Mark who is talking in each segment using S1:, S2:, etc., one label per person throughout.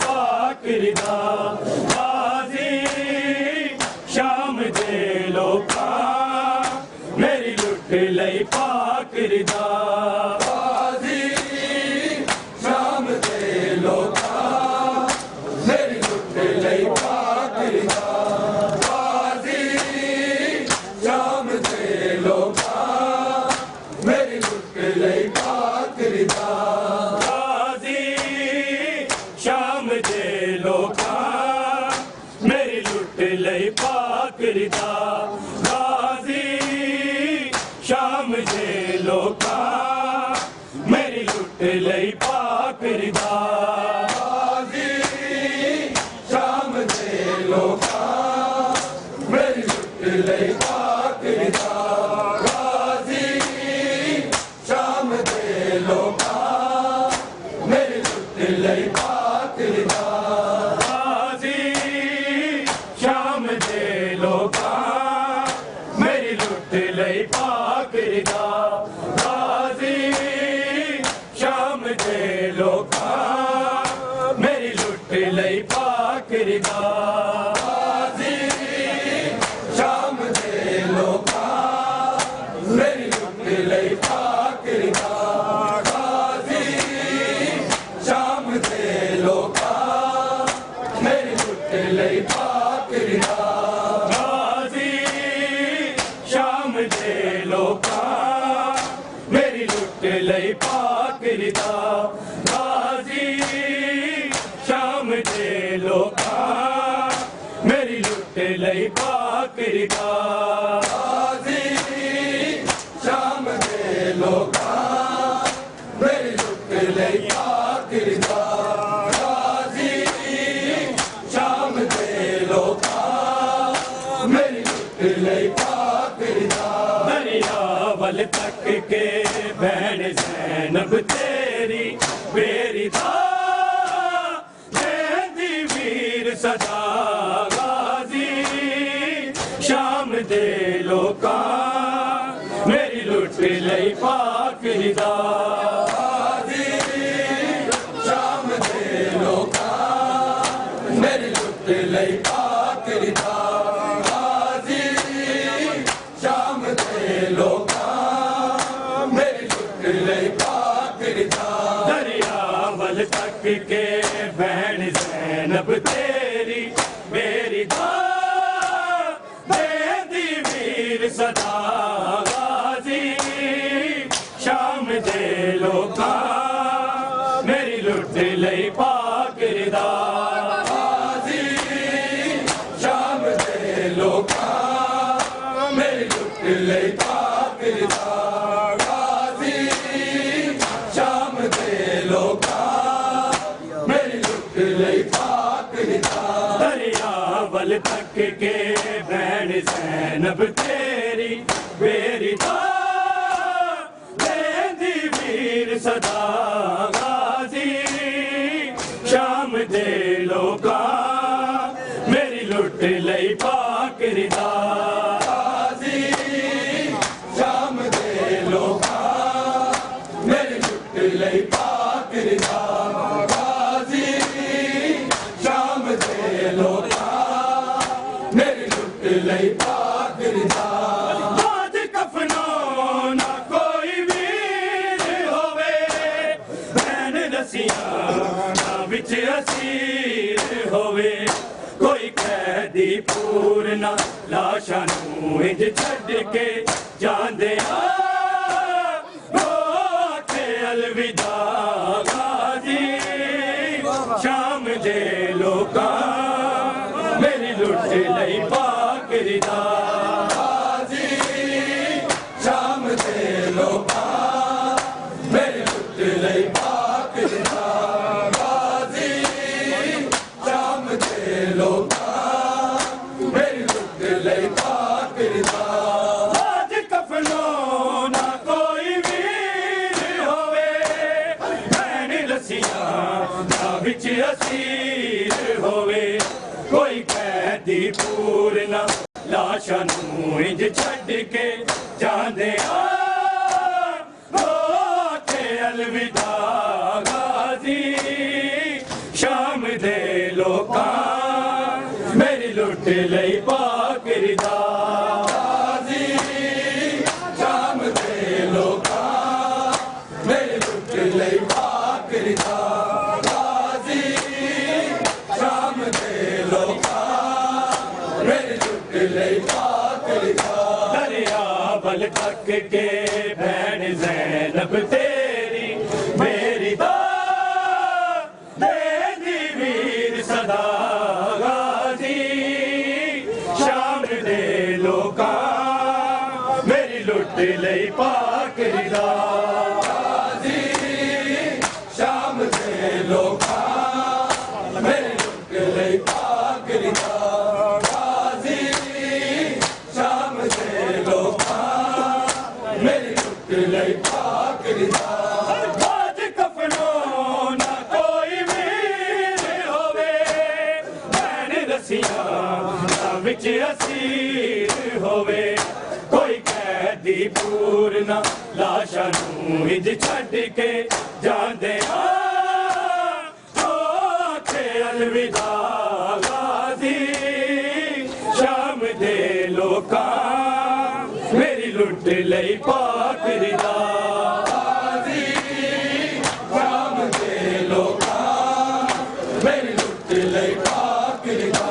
S1: पाक रिदा गाजी शाम दे लोकां मेरी लुट लई पाक रिदा गाजी शाम दे लोकां मेरी लुट लई पाक रिदा गाजी शाम दे लोकां मेरी लुट लई पाक रिदा शाम दे लोकां मेरी लुट लई पाक रिदा गाजी शाम दे लोकां मेरी लुट लई पाक रिदा गाजी शाम दे लोकां मेरी लुट लई पाक रिदा गाजी शाम दे लोकां मेरी लुट लई पाक रिदा गाजी शाम दे लोकां मेरी लुट लई पाक रिदा गाजी शाम दे लोकां मेरी लुट लई पाक रिदा गाजी शाम दे लोकां मेरी लुट लई पाक रिदा गाजी शाम दे लोकां मेरी लुट लई पाक रिदा गाजी शाम दे लोकां मेरी लुट लई पाक रिदा गाजी शाम दे लोकां मेरी लुट लई पाक रिदा गाजी शाम दे लोकां मेरी लुट लई पाक रिदा गाजी शाम दे लोकां मेरी लुट लई पाक रिदा दरिया वल तक के बहन ज़ैनब तेरी बेरिदा देंदी वीर सदा गाजी शाम दे लोकां मेरी लुट लई पाक रिदा गाजी शाम दे लोकां मेरी लुट लई पाक रिदा गाजी शाम दे लोकां मेरी लुट लई पाक रिदा दरिया वल तक के बहन ज़ैनब तेरी मेरी दा देंदी वीर सदा गाजी शाम दे लोकां मेरी लुट लई पाक रिदा गाजी शाम दे लोकां मेरी लुट लई पाक रिदा गाजी शाम दे लोकां मेरी लुट लई पाक रिदा दरिया वल तक के बहन ज़ैनब तेरी बेरिदा देंदी वीर सदा गाजी शाम दे लोकां मेरी लुट लई पाक रिदा गाजी शाम दे लोकां मेरी लुट लई पाक रिदा गाजी शाम दे लोकां मेरी लुट लई पाक रिदा आज कफनों ना कोई वीर होवे भैन रसियां ना विच असीर होवे कोई कैदी पूरना लाशां नूं इंज छड्ड के जांदे आखे अलविदा गाजी शाम दे लोकां मेरी लुट लई पाक रिदा गाजी शाम दे लोकां मेरी लुट लई पाक रिदा गाजी शाम दे लोकां मेरी लुट लई पाक रिदा आज कफनों ना कोई वीर होवे भैन रसियां ना विच असीर होवे कोई कैदी पूरना लाशां नूं इंज छड्ड के जांदे आखे अलविदा गाजी शाम दे लोकां मेरी लुट लई पाक रिदा गाजी शाम दे लोकां मेरी लुट लई पाक रिदा गाजी शाम दे लोकां मेरी लुट लई पाक रिदा दरिया बल तक के भैन ज़ैनब तेरी मेरी दा देदी वीर सदा गाजी शाम दे लोकां मेरी लुट लई पाक रिदा गाजी शाम दे लोकां मेरी लुट लई पाक रिदा गाजी शाम दे लोकां मेरी लुट लई पाक रिदा आज कफनों ना कोई वीर होवे भैन रसियां ना विच असीर होवे कोई कैदी पूरना लाशा नूं इंज छड्ड के जांदे आखे अलविदा गाजी शाम दे लोकां मेरी लुट लई पाक रिदा गाजी शाम दे लोकां मेरी लुट लई पाक रिदा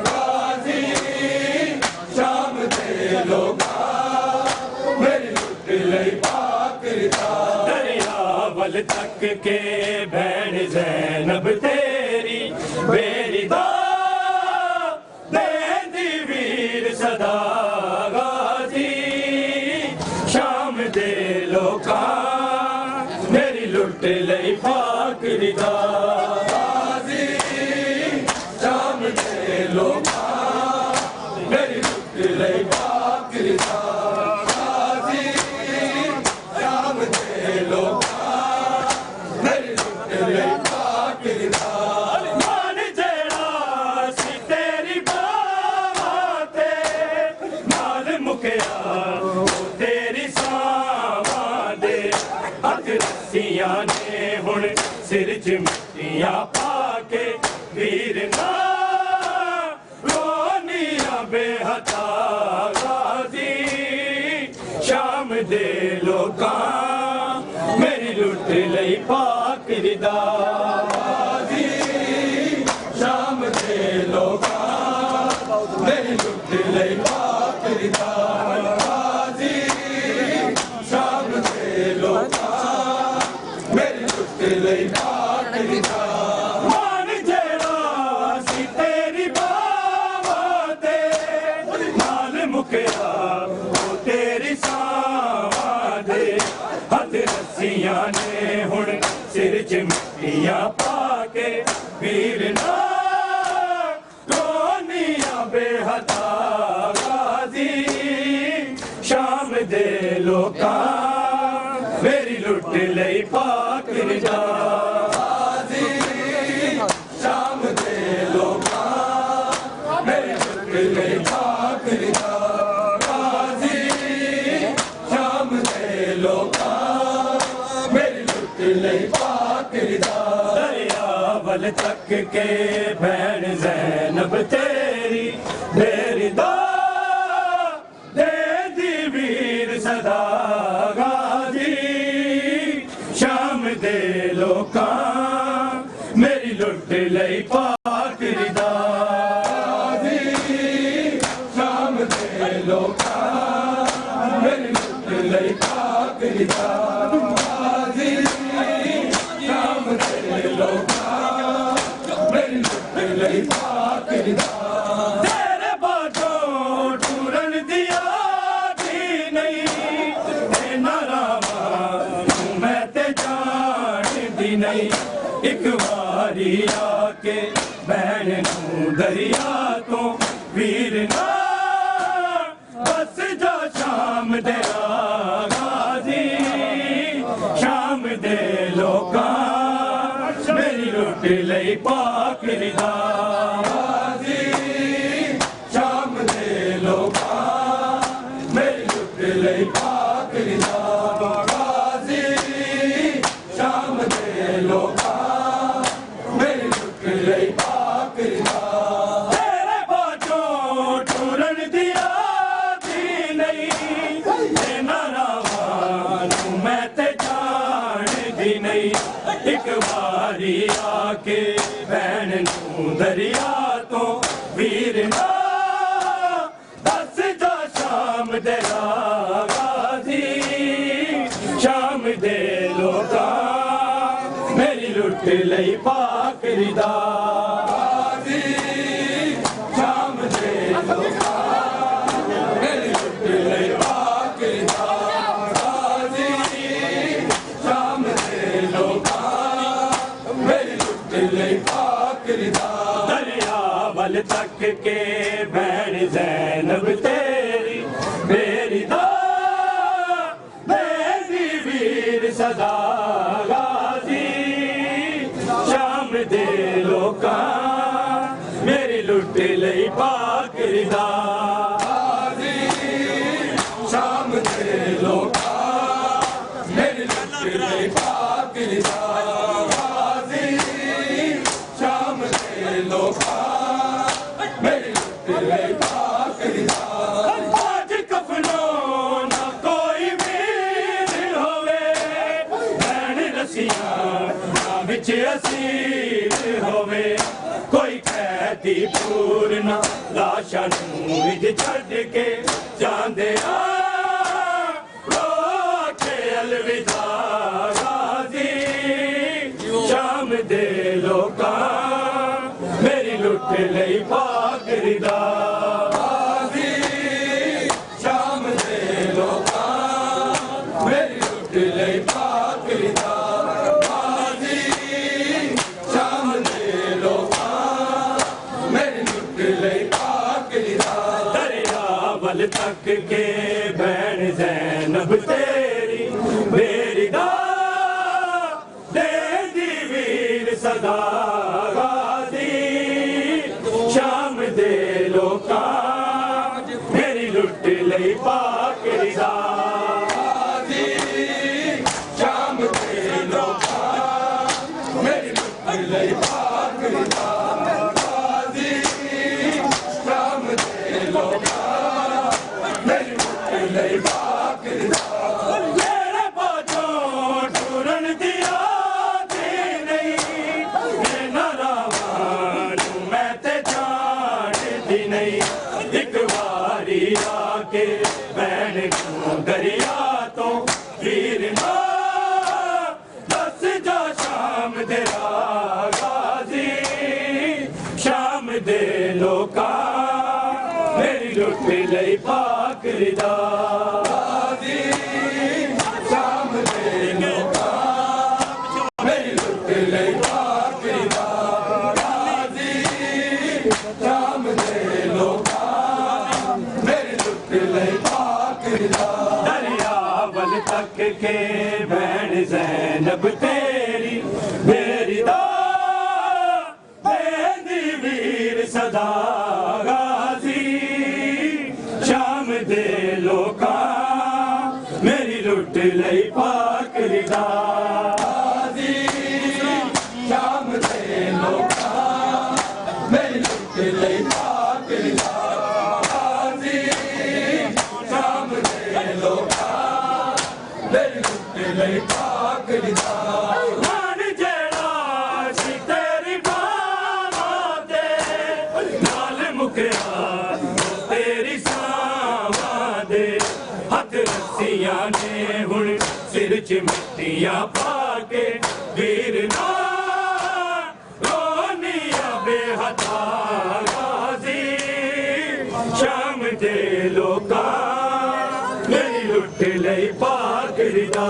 S1: गाजी शाम दे लोकां मेरी लुट लई पाक रिदा दरिया वल तक के भैन ज़ैनब तेरी मेरी दा देदी वीर सदा गाजी शाम दे लोकां मेरी लुट लई पाक रिदा गाजी शाम दे लोकां मेरी लुट लई पाक रिदा गाजी शाम दे लोकां मेरी लुट लई पाक रिदा मान जेड़ा सी तेरी बावां ते नाल मुकिया तेरी सावां दे अग रस्सियां ने हुण सिर च मिट्टियां पाके वीर ना रोनियां बेहता गाजी शाम दे लोकां मेरी लुट लई पाक रिदा गाजी शाम दे लोकां मेरी लुट लई पाक रिदा गाजी शाम दे लोकां मेरी लुट लई पाक रिदा मान जेड़ा सी तेरी बावां ते नाल मुकिया तेरी सावां दे हथ रस्सियां ने हुण सिर च मिट्टियां पाके वीर ना रोनियां बेहता गाजी शाम दे लोकां मेरी लुट लई पाक रिदा गाजी शाम दे लोकां मेरी लुट लई पाक रिदा गाजी शाम दे लोकां मेरी लुट लई पाक रिदा दरिया वल तक के भैन ज़ैनब तेरी मेरी दा देदी वीर सदा गाजी शाम दे लोकां मेरी लुट लई पाक रिदा गाजी शाम दे लोकां मेरी लुट लई पाक रिदा गाजी शाम दे लोकां मेरी लुट लई पाक रिदा तेरे बातों टूरन दिया भी नहीं ते नारावा मैं ते जानदी नहीं एक वारी आके बहन नूं दरिया तो वीर ना बस जा शाम दे गाजी शाम दे लोकां मेरी लुट लई पाक रिदा गाजी शाम दे लोकां मेरी लुट लई पाक रिदा गाजी शाम दे लोकां मेरी लुट लई पाक रिदा तेरे बाजों टूरन दिया थी नहीं तेना रावानू मैं ते जान दी नहीं एक बारी आके भैन नू दरिया तो वीर ना दस जा शाम दे गाजी शाम दे लोका मेरी लुट लई पाक रिदा गाजी शाम दे लोका मेरी लुट लई पाक रिदा गाजी शाम दे लोका मेरी लुट लई पाक रिदा दरिया वल तक के भैन ज़ैनब तेरी मेरी दा मेरी वीर सदा गाजी शाम दे लोका मेरी लुट लई पाक रिदा गाजी शाम दे लोका मेरी लुट लई पाक रिदा गाजी शाम दे लोका मेरी लुट लई पाक रिदा आज कफनों ना कोई वीर होवे भैन रसियां ना विच असीर होवे कोई कैदी पूरना लाशा नू विच छड्ड के जांदे आ रोके अलविदा गाजी शाम दे लोका मेरी लुट लई पाक रिदा गाजी शाम दे लोका मेरी लुट लई पाक रिदा गाजी शाम दे लोका मेरी लुट लई पाक रिदा दरिया वल तक के भैन ज़ैनब तेरी मेरी दा दे दी वीर सदा गाजी शाम दे लोका मेरी लुट लई पाक रिदा गाजी शाम दे लोका मेरी लुट लई पाक रिदा गाजी शाम दे लोका मेरी लुट लई पाक रिदा तेरे बाजों टूरन दिया थी नहीं तेना रावानू मैं ते जान दी नहीं एक बारी आके भैन नू दरिया तो वीर ना दस जा शाम दे गाजी शाम दे लोका मेरी लुट लई पाक रिदा गाजी शाम दे लोका मेरी लुट लई पाक रिदा गाजी शाम दे लोका मेरी लुट लई पाक रिदा दरिया वल तक के भैन ज़ैनब तेरी मेरी दा मेरी वीर सदा गाजी शाम दे लोका मेरी लुट लई पाक रिदा गाजी शाम दे लोका मेरी लुट लई पाक रिदा गाजी शाम दे लोका मेरी लुट लई पाक रिदा मान जेड़ा सी तेरी बावां दे नाल मुकया तेरी सावां दे हथ रस्सियां ने हुण सिर च मिट्टियां पा के वीर ना रोनिया बेहदा गाजी शाम दे लोका मेरी लुट लई पाक रिदा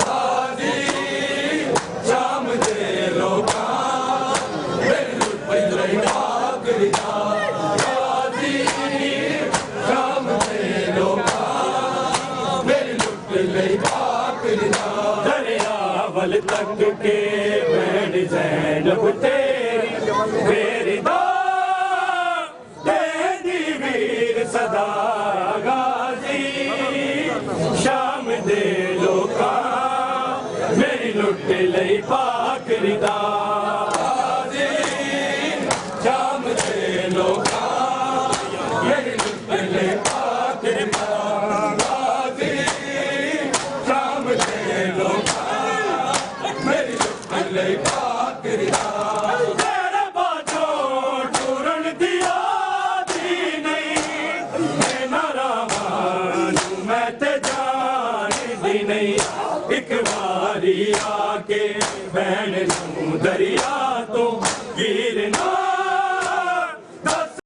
S1: गाजी शाम दे लोका मेरी लुट लई पाक रिदा गाजी शाम दे लोका मेरी लुट लई पाक रिदा दरिया वल तक के भैन ज़ैनब तेरी मेरी दा दे दी वीर सदा गाजी शाम दे लोका मेरी लुट लई पाक रिदा गाजी दी नहीं एक बारी आके बहन नूं दरिया